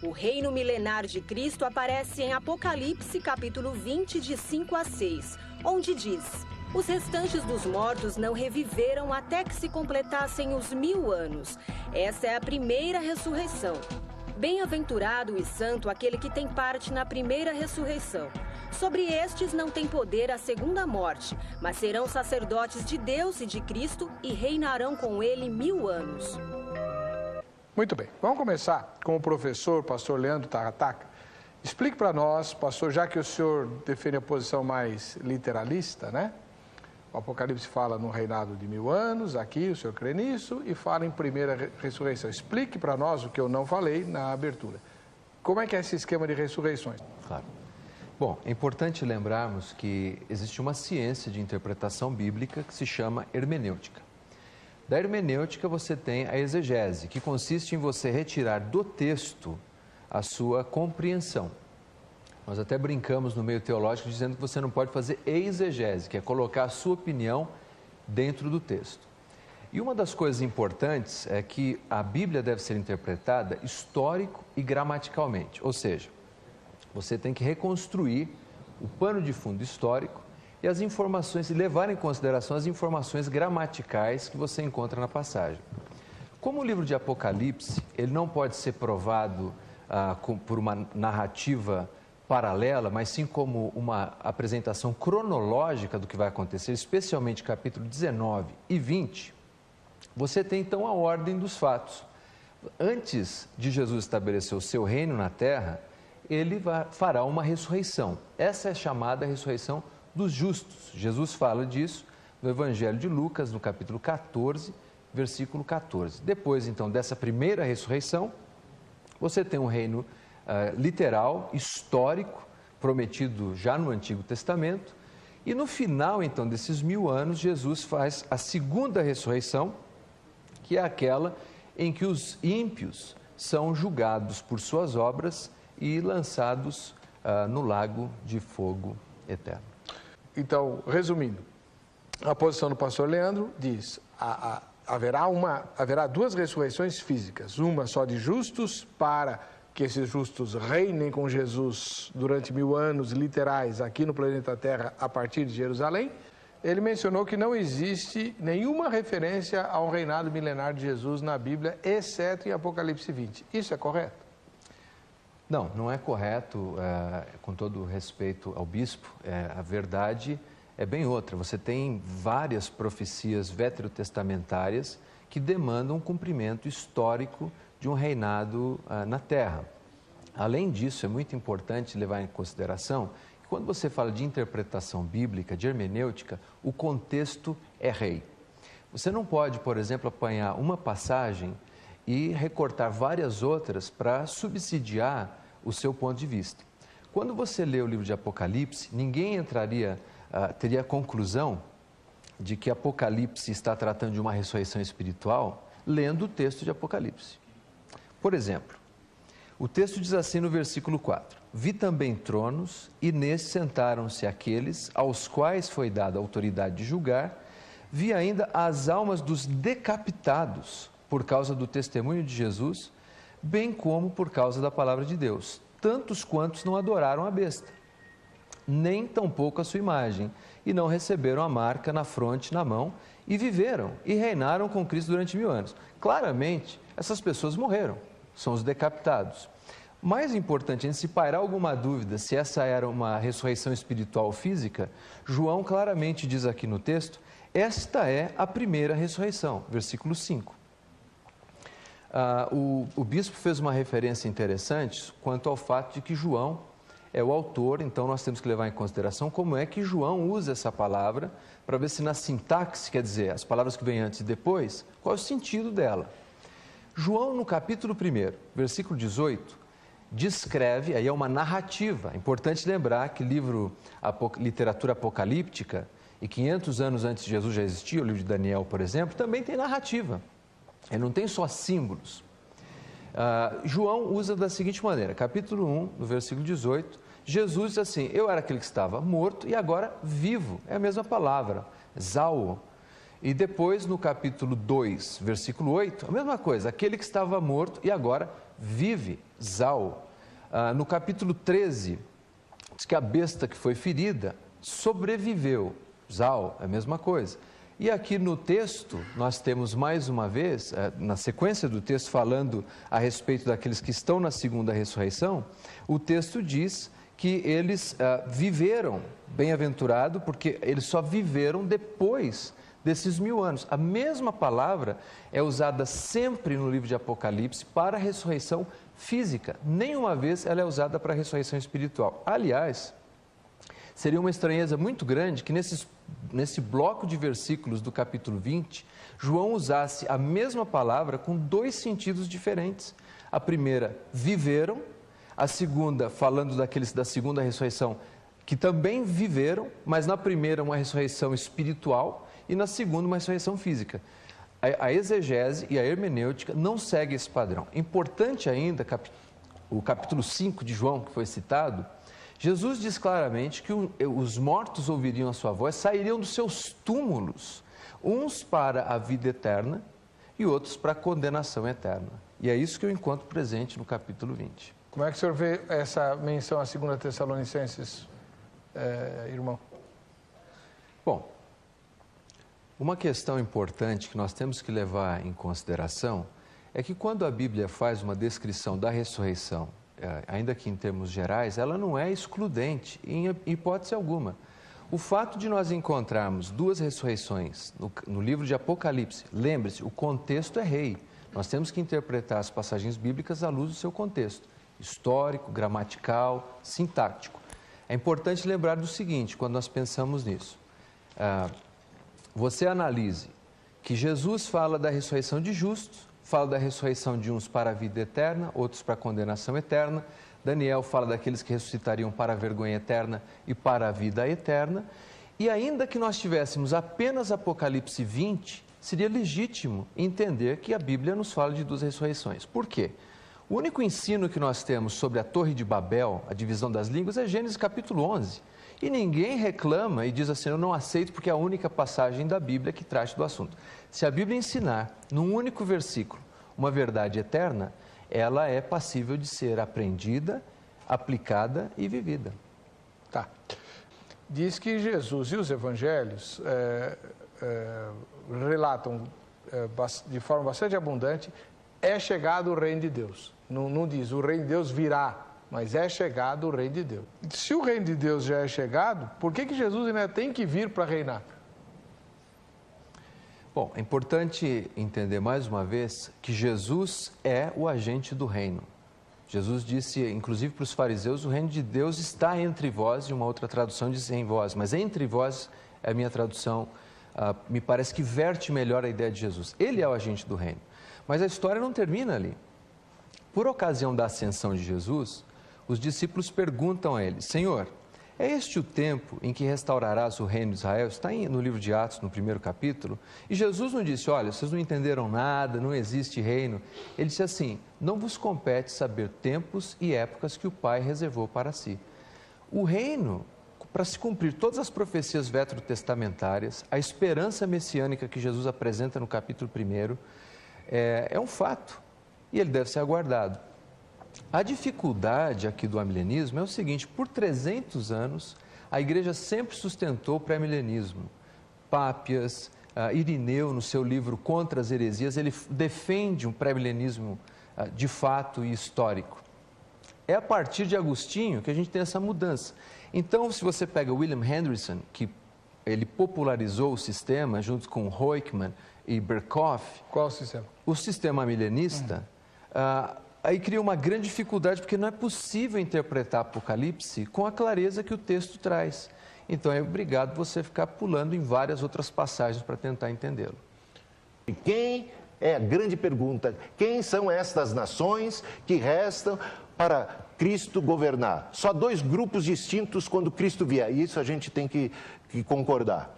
O reino milenar de Cristo aparece em Apocalipse, capítulo 20, de 5 a 6, onde diz: os restantes dos mortos não reviveram até que se completassem os 1000 anos. Essa é a primeira ressurreição. Bem-aventurado e santo aquele que tem parte na primeira ressurreição. Sobre estes não tem poder a segunda morte, mas serão sacerdotes de Deus e de Cristo e reinarão com ele 1000 anos. Muito bem, vamos começar com o professor, pastor Leandro Tarrataca. Explique para nós, pastor, já que o senhor defende a posição mais literalista, né? O Apocalipse fala no reinado de 1000 anos, aqui o senhor crê nisso, e fala em primeira ressurreição. Explique para nós o que eu não falei na abertura. Como é que é esse esquema de ressurreições? Claro. Bom, é importante lembrarmos que existe uma ciência de interpretação bíblica que se chama hermenêutica. Da hermenêutica você tem a exegese, que consiste em você retirar do texto a sua compreensão. Nós até brincamos no meio teológico dizendo que você não pode fazer exegese, que é colocar a sua opinião dentro do texto. E uma das coisas importantes é que a Bíblia deve ser interpretada histórico e gramaticalmente, ou seja, você tem que reconstruir o pano de fundo histórico e as informações, e levar em consideração as informações gramaticais que você encontra na passagem. Como o livro de Apocalipse, ele não pode ser provado por uma narrativa paralela, mas sim como uma apresentação cronológica do que vai acontecer, especialmente capítulo 19 e 20, você tem então a ordem dos fatos. Antes de Jesus estabelecer o seu reino na terra, ele fará uma ressurreição. Essa é chamada ressurreição dos justos. Jesus fala disso no Evangelho de Lucas, no capítulo 14, versículo 14. Depois, então, dessa primeira ressurreição, você tem um reino literal, histórico, prometido já no Antigo Testamento, e no final, então, desses 1000 anos, Jesus faz a segunda ressurreição, que é aquela em que os ímpios são julgados por suas obras e lançados no lago de fogo eterno. Então, resumindo, a posição do pastor Leandro diz: haverá duas ressurreições físicas, uma só de justos, para que esses justos reinem com Jesus durante 1000 anos literais aqui no planeta Terra a partir de Jerusalém. Ele mencionou que não existe nenhuma referência ao reinado milenar de Jesus na Bíblia, exceto em Apocalipse 20. Isso é correto? Não, não é correto, com todo respeito ao bispo. A verdade é bem outra. Você tem várias profecias veterotestamentárias que demandam um cumprimento histórico de um reinado na terra. Além disso, é muito importante levar em consideração que quando você fala de interpretação bíblica, de hermenêutica, o contexto é rei. Você não pode, por exemplo, apanhar uma passagem e recortar várias outras para subsidiar o seu ponto de vista. Quando você lê o livro de Apocalipse, ninguém teria a conclusão de que Apocalipse está tratando de uma ressurreição espiritual lendo o texto de Apocalipse. Por exemplo, o texto diz assim no versículo 4: vi também tronos, e nesses sentaram-se aqueles aos quais foi dada a autoridade de julgar. Vi ainda as almas dos decapitados por causa do testemunho de Jesus, bem como por causa da palavra de Deus, tantos quantos não adoraram a besta, nem tampouco a sua imagem, e não receberam a marca na fronte, na mão, e viveram e reinaram com Cristo durante 1000 anos. Claramente, essas pessoas morreram, são os decapitados. Mais importante, antes de se pairar alguma dúvida se essa era uma ressurreição espiritual ou física, João claramente diz aqui no texto: esta é a primeira ressurreição, versículo 5. O bispo fez uma referência interessante quanto ao fato de que João é o autor, então nós temos que levar em consideração como é que João usa essa palavra, para ver se na sintaxe, quer dizer, as palavras que vêm antes e depois, qual é o sentido dela. João, no capítulo 1, versículo 18, descreve, aí é uma narrativa. É importante lembrar que literatura apocalíptica, e 500 anos antes de Jesus já existia, o livro de Daniel, por exemplo, também tem narrativa. Ele não tem só símbolos. João usa da seguinte maneira, capítulo 1, no versículo 18, Jesus diz assim: eu era aquele que estava morto e agora vivo. É a mesma palavra, zao. E depois, no capítulo 2, versículo 8, a mesma coisa, aquele que estava morto e agora vive, Zal. No capítulo 13, diz que a besta que foi ferida sobreviveu, Zal, é a mesma coisa. E aqui no texto, nós temos mais uma vez, na sequência do texto, falando a respeito daqueles que estão na segunda ressurreição, o texto diz que eles viveram, bem-aventurado, porque eles só viveram depois desses 1000 anos. A mesma palavra é usada sempre no livro de Apocalipse para a ressurreição física. Nenhuma vez ela é usada para a ressurreição espiritual. Aliás, seria uma estranheza muito grande que nesse bloco de versículos do capítulo 20, João usasse a mesma palavra com 2 sentidos diferentes. A primeira, viveram. A segunda, falando daqueles da segunda ressurreição, que também viveram, mas na primeira uma ressurreição espiritual e na segunda uma ressurreição física. A exegese e a hermenêutica não seguem esse padrão. Importante ainda, o capítulo 5 de João, que foi citado, Jesus diz claramente que os mortos ouviriam a sua voz, sairiam dos seus túmulos, uns para a vida eterna e outros para a condenação eterna. E é isso que eu encontro presente no capítulo 20. Como é que o senhor vê essa menção a 2 Tessalonicenses, irmão? Bom, uma questão importante que nós temos que levar em consideração é que quando a Bíblia faz uma descrição da ressurreição, ainda que em termos gerais, ela não é excludente em hipótese alguma. O fato de nós encontrarmos 2 ressurreições no livro de Apocalipse, lembre-se, o contexto é rei. Nós temos que interpretar as passagens bíblicas à luz do seu contexto histórico, gramatical, sintático. É importante lembrar do seguinte, quando nós pensamos nisso. Você analise que Jesus fala da ressurreição de justos, fala da ressurreição de uns para a vida eterna, outros para a condenação eterna. Daniel fala daqueles que ressuscitariam para a vergonha eterna e para a vida eterna. E ainda que nós tivéssemos apenas Apocalipse 20, seria legítimo entender que a Bíblia nos fala de 2 ressurreições. Por quê? O único ensino que nós temos sobre a Torre de Babel, a divisão das línguas, é Gênesis capítulo 11. E ninguém reclama e diz assim, eu não aceito porque é a única passagem da Bíblia que trate do assunto. Se a Bíblia ensinar, num único versículo, uma verdade eterna, ela é passível de ser aprendida, aplicada e vivida. Tá. Diz que Jesus e os evangelhos relatam de forma bastante abundante, é chegado o reino de Deus. Não diz, o reino de Deus virá, mas é chegado o reino de Deus. Se o reino de Deus já é chegado, por que Jesus ainda tem que vir para reinar? Bom, é importante entender mais uma vez que Jesus é o agente do reino. Jesus disse, inclusive para os fariseus, o reino de Deus está entre vós, e uma outra tradução diz em vós, mas entre vós é a minha tradução, me parece que verte melhor a ideia de Jesus. Ele é o agente do reino. Mas a história não termina ali. Por ocasião da ascensão de Jesus, os discípulos perguntam a ele, Senhor, é este o tempo em que restaurarás o reino de Israel? Está no livro de Atos, no 1º capítulo. E Jesus não disse, olha, vocês não entenderam nada, não existe reino. Ele disse assim, não vos compete saber tempos e épocas que o Pai reservou para si. O reino, para se cumprir todas as profecias veterotestamentárias, a esperança messiânica que Jesus apresenta no capítulo 1, é um fato e ele deve ser aguardado. A dificuldade aqui do amilenismo é o seguinte, por 300 anos a igreja sempre sustentou o pré-milenismo. Pápias, Irineu no seu livro Contra as Heresias, ele defende um pré-milenismo de fato e histórico. É a partir de Agostinho que a gente tem essa mudança. Então, se você pega William Hendrickson, que ele popularizou o sistema junto com Huyckman e Berkhoff. Qual o sistema? O sistema milenista, aí cria uma grande dificuldade, porque não é possível interpretar Apocalipse com a clareza que o texto traz. Então é obrigado você ficar pulando em várias outras passagens para tentar entendê-lo. E quem é a grande pergunta? Quem são estas nações que restam para Cristo governar? Só 2 grupos distintos quando Cristo vier. E isso a gente tem que concordar.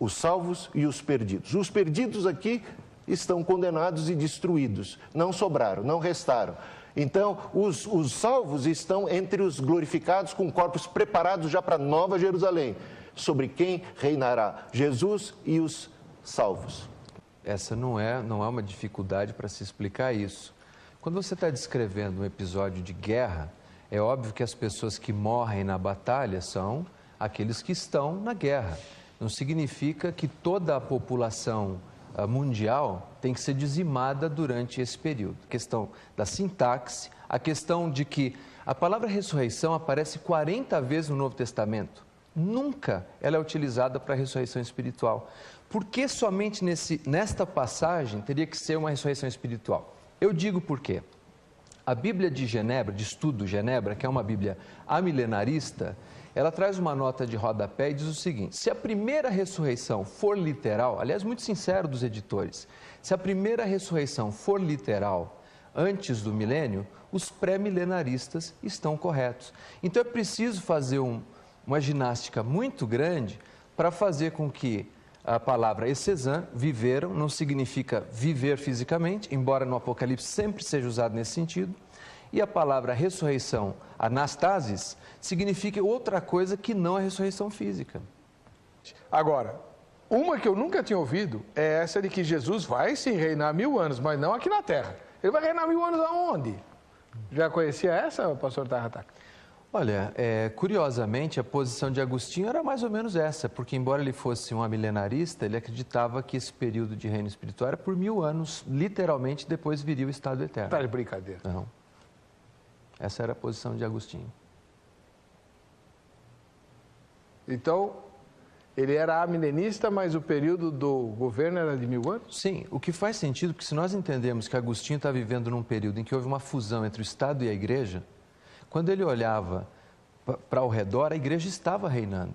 Os salvos e os perdidos. Os perdidos aqui estão condenados e destruídos. Não sobraram, não restaram. Então, os salvos estão entre os glorificados com corpos preparados já para Nova Jerusalém. Sobre quem reinará? Jesus e os salvos. Essa não é uma dificuldade para se explicar isso. Quando você está descrevendo um episódio de guerra, é óbvio que as pessoas que morrem na batalha são aqueles que estão na guerra. Não significa que toda a população mundial tem que ser dizimada durante esse período. A questão da sintaxe, a questão de que a palavra ressurreição aparece 40 vezes no Novo Testamento. Nunca ela é utilizada para a ressurreição espiritual. Por que somente nesta passagem teria que ser uma ressurreição espiritual? Eu digo por quê. A Bíblia de Genebra, de Estudo Genebra, que é uma Bíblia amilenarista, ela traz uma nota de rodapé e diz o seguinte: se a primeira ressurreição for literal, aliás, muito sincero dos editores, se a primeira ressurreição for literal, antes do milênio, os pré-milenaristas estão corretos. Então é preciso fazer uma ginástica muito grande para fazer com que a palavra essezan, viveram, não significa viver fisicamente, embora no Apocalipse sempre seja usado nesse sentido, e a palavra ressurreição, anastasis, significa outra coisa que não a ressurreição física. Agora, uma que eu nunca tinha ouvido é essa de que Jesus vai sim reinar 1000 anos, mas não aqui na Terra. Ele vai reinar 1000 anos aonde? Já conhecia essa, pastor Tarrataca? Olha, curiosamente, a posição de Agostinho era mais ou menos essa, porque embora ele fosse um amilenarista, ele acreditava que esse período de reino espiritual era por 1000 anos, literalmente, depois viria o estado eterno. Tá de brincadeira. Não. Essa era a posição de Agostinho. Então, ele era amilenista, mas o período do governo era de 1000 anos? Sim, o que faz sentido, porque se nós entendemos que Agostinho está vivendo num período em que houve uma fusão entre o Estado e a Igreja, quando ele olhava para ao redor, a Igreja estava reinando.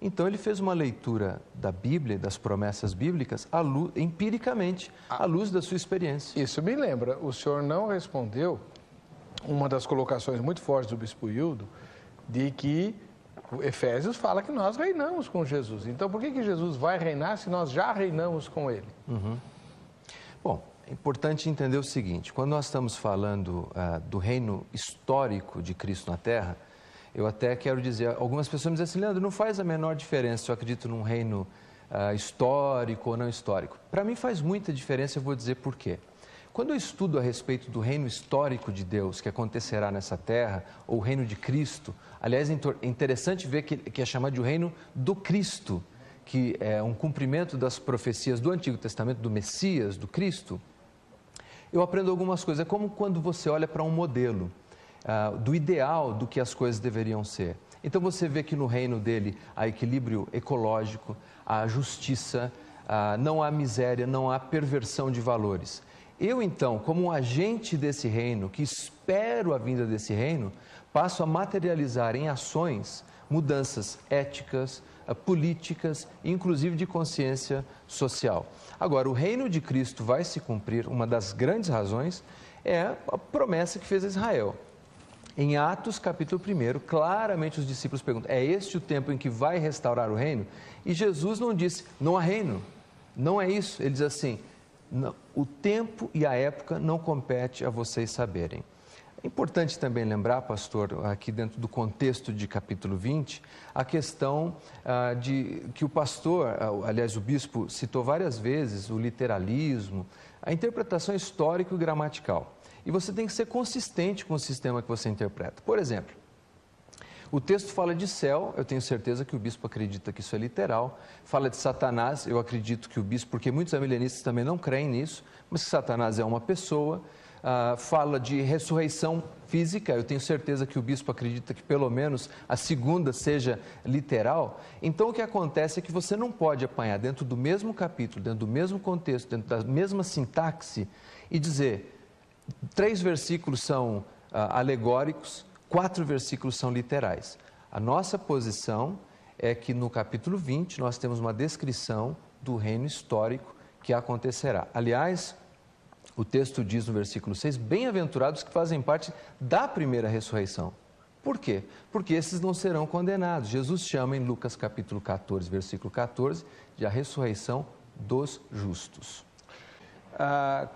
Então ele fez uma leitura da Bíblia, das promessas bíblicas, empiricamente, à luz da sua experiência. Isso me lembra, o senhor não respondeu uma das colocações muito fortes do Bispo Hildo, de que Efésios fala que nós reinamos com Jesus. Então, por que Jesus vai reinar se nós já reinamos com Ele? Bom, é importante entender o seguinte: quando nós estamos falando do reino histórico de Cristo na Terra, eu até quero dizer, algumas pessoas me dizem assim: Leandro, não faz a menor diferença se eu acredito num reino histórico ou não histórico. Para mim faz muita diferença, eu vou dizer por quê. Quando eu estudo a respeito do reino histórico de Deus que acontecerá nessa terra, ou o reino de Cristo, aliás, é interessante ver que é chamado de o reino do Cristo, que é um cumprimento das profecias do Antigo Testamento, do Messias, do Cristo, eu aprendo algumas coisas. É como quando você olha para um modelo do ideal do que as coisas deveriam ser. Então você vê que no reino dele há equilíbrio ecológico, há justiça, não há miséria, não há perversão de valores. Eu, então, como um agente desse reino, que espero a vinda desse reino, passo a materializar em ações mudanças éticas, políticas, inclusive de consciência social. Agora, o reino de Cristo vai se cumprir, uma das grandes razões é a promessa que fez a Israel. Em Atos, capítulo 1, claramente os discípulos perguntam: é este o tempo em que vai restaurar o reino? E Jesus não disse: não há reino, não é isso. Ele diz assim: não, o tempo e a época não compete a vocês saberem. É importante também lembrar, pastor, aqui dentro do contexto de capítulo 20, a questão de que o pastor, aliás, o bispo citou várias vezes o literalismo, a interpretação histórica e gramatical. E você tem que ser consistente com o sistema que você interpreta. Por exemplo, o texto fala de céu, eu tenho certeza que o bispo acredita que isso é literal. Fala de Satanás, eu acredito que o bispo, porque muitos amilenistas também não creem nisso, mas que Satanás é uma pessoa. Fala de ressurreição física, eu tenho certeza que o bispo acredita que pelo menos a segunda seja literal. Então o que acontece é que você não pode apanhar dentro do mesmo capítulo, dentro do mesmo contexto, dentro da mesma sintaxe e dizer 3 versículos são alegóricos, 4 versículos são literais. A nossa posição é que no capítulo 20 nós temos uma descrição do reino histórico que acontecerá. Aliás, o texto diz no versículo 6, bem-aventurados que fazem parte da primeira ressurreição. Por quê? Porque esses não serão condenados. Jesus chama em Lucas capítulo 14, versículo 14, de a ressurreição dos justos.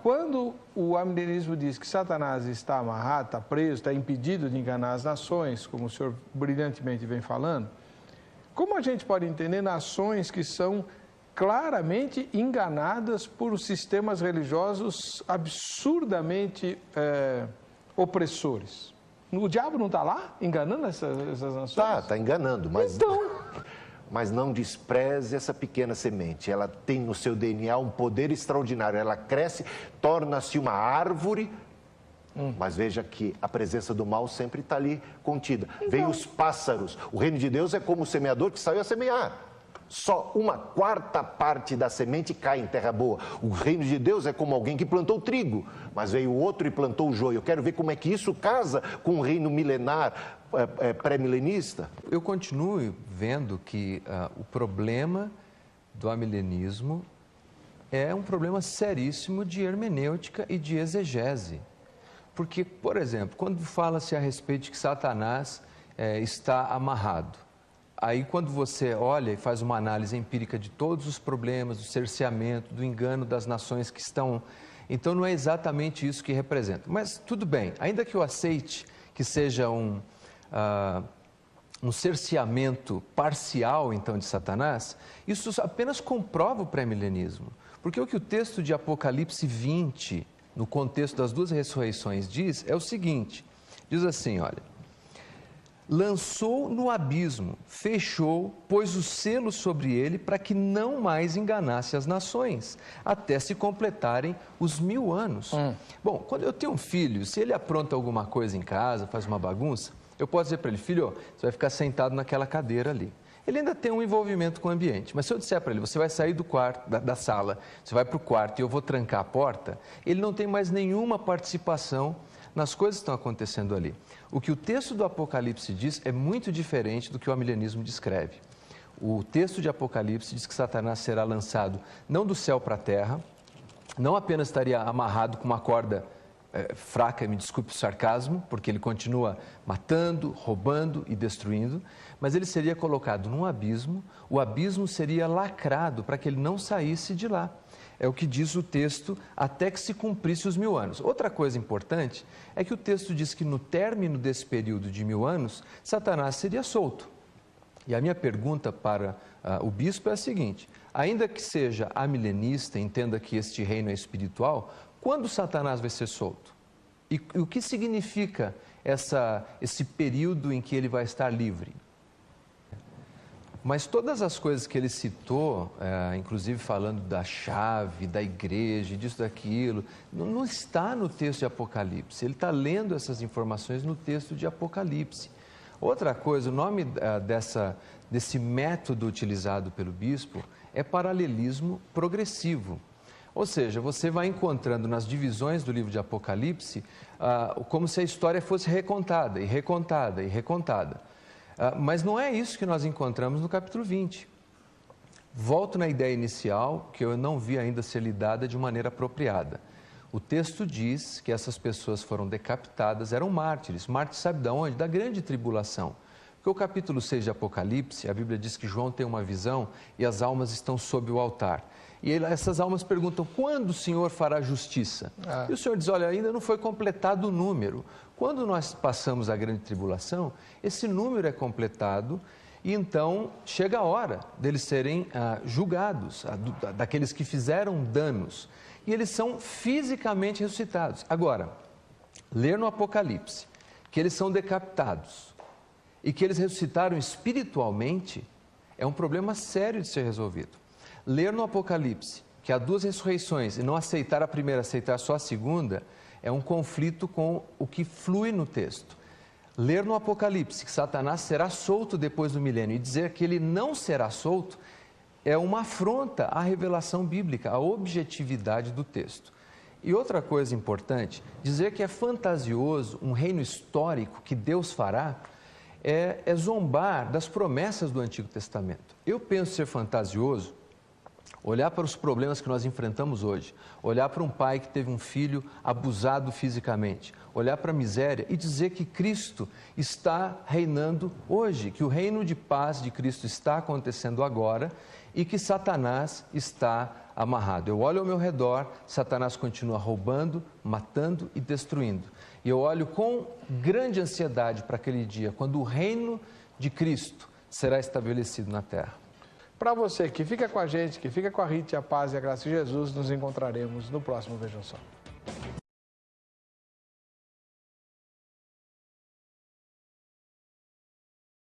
Quando o amilenismo diz que Satanás está amarrado, está preso, está impedido de enganar as nações, como o senhor brilhantemente vem falando, como a gente pode entender nações que são claramente enganadas por sistemas religiosos absurdamente opressores. O diabo não está lá enganando essas nações? Está enganando, mas não despreze essa pequena semente. Ela tem no seu DNA um poder extraordinário. Ela cresce, torna-se uma árvore, mas veja que a presença do mal sempre está ali contida. Vem os pássaros. O reino de Deus é como o semeador que saiu a semear. Só 1/4 parte da semente cai em terra boa. O reino de Deus é como alguém que plantou trigo, mas veio outro e plantou o joio. Eu quero ver como é que isso casa com o reino milenar, pré-milenista. Eu continuo vendo que o problema do amilenismo é um problema seríssimo de hermenêutica e de exegese. Porque, por exemplo, quando fala-se a respeito de que Satanás está amarrado, aí quando você olha e faz uma análise empírica de todos os problemas, do cerceamento, do engano das nações que estão... Então não é exatamente isso que representa. Mas tudo bem, ainda que eu aceite que seja um cerceamento parcial, então, de Satanás, isso apenas comprova o pré-milenismo. Porque o que o texto de Apocalipse 20, no contexto das duas ressurreições, diz é o seguinte, diz assim, olha, lançou no abismo, fechou, pôs o selo sobre ele para que não mais enganasse as nações, até se completarem os 1000 anos. Bom, quando eu tenho um filho, se ele apronta alguma coisa em casa, faz uma bagunça, eu posso dizer para ele, filho, você vai ficar sentado naquela cadeira ali. Ele ainda tem um envolvimento com o ambiente, mas se eu disser para ele, você vai sair do quarto, da sala, você vai para o quarto e eu vou trancar a porta, ele não tem mais nenhuma participação nas coisas que estão acontecendo ali. O que o texto do Apocalipse diz é muito diferente do que o amilenismo descreve. O texto de Apocalipse diz que Satanás será lançado não do céu para a terra, não apenas estaria amarrado com uma corda fraca, me desculpe o sarcasmo, porque ele continua matando, roubando e destruindo, mas ele seria colocado num abismo, o abismo seria lacrado para que ele não saísse de lá. É o que diz o texto, até que se cumprisse os 1000 anos. Outra coisa importante é que o texto diz que no término desse período de 1000 anos, Satanás seria solto. E a minha pergunta para o bispo é a seguinte, ainda que seja amilenista, entenda que este reino é espiritual, quando Satanás vai ser solto? E o que significa esse período em que ele vai estar livre? Mas todas as coisas que ele citou, inclusive falando da chave, da igreja, disso, daquilo, não está no texto de Apocalipse. Ele está lendo essas informações no texto de Apocalipse. Outra coisa, o nome desse método utilizado pelo bispo é paralelismo progressivo. Ou seja, você vai encontrando nas divisões do livro de Apocalipse como se a história fosse recontada e recontada e recontada. Mas não é isso que nós encontramos no capítulo 20. Volto na ideia inicial, que eu não vi ainda ser lidada de maneira apropriada. O texto diz que essas pessoas foram decapitadas, eram mártires. Mártires sabe de onde? Da grande tribulação. Porque o capítulo 6 de Apocalipse, a Bíblia diz que João tem uma visão e as almas estão sob o altar. E essas almas perguntam, quando o Senhor fará justiça? E o Senhor diz, olha, ainda não foi completado o número. Quando nós passamos a grande tribulação, esse número é completado e então chega a hora deles serem julgados, daqueles que fizeram danos. E eles são fisicamente ressuscitados. Agora, ler no Apocalipse que eles são decapitados e que eles ressuscitaram espiritualmente é um problema sério de ser resolvido. Ler no Apocalipse que há 2 ressurreições e não aceitar a primeira, aceitar só a segunda, é um conflito com o que flui no texto. Ler no Apocalipse que Satanás será solto depois do milênio e dizer que ele não será solto é uma afronta à revelação bíblica, à objetividade do texto. E outra coisa importante, dizer que é fantasioso um reino histórico que Deus fará é zombar das promessas do Antigo Testamento. Eu penso ser fantasioso olhar para os problemas que nós enfrentamos hoje, olhar para um pai que teve um filho abusado fisicamente, olhar para a miséria e dizer que Cristo está reinando hoje, que o reino de paz de Cristo está acontecendo agora e que Satanás está amarrado. Eu olho ao meu redor, Satanás continua roubando, matando e destruindo. E eu olho com grande ansiedade para aquele dia, quando o reino de Cristo será estabelecido na terra. Para você que fica com a gente, que fica com a Rita, a paz e a graça de Jesus, nos encontraremos no próximo Vejam Só.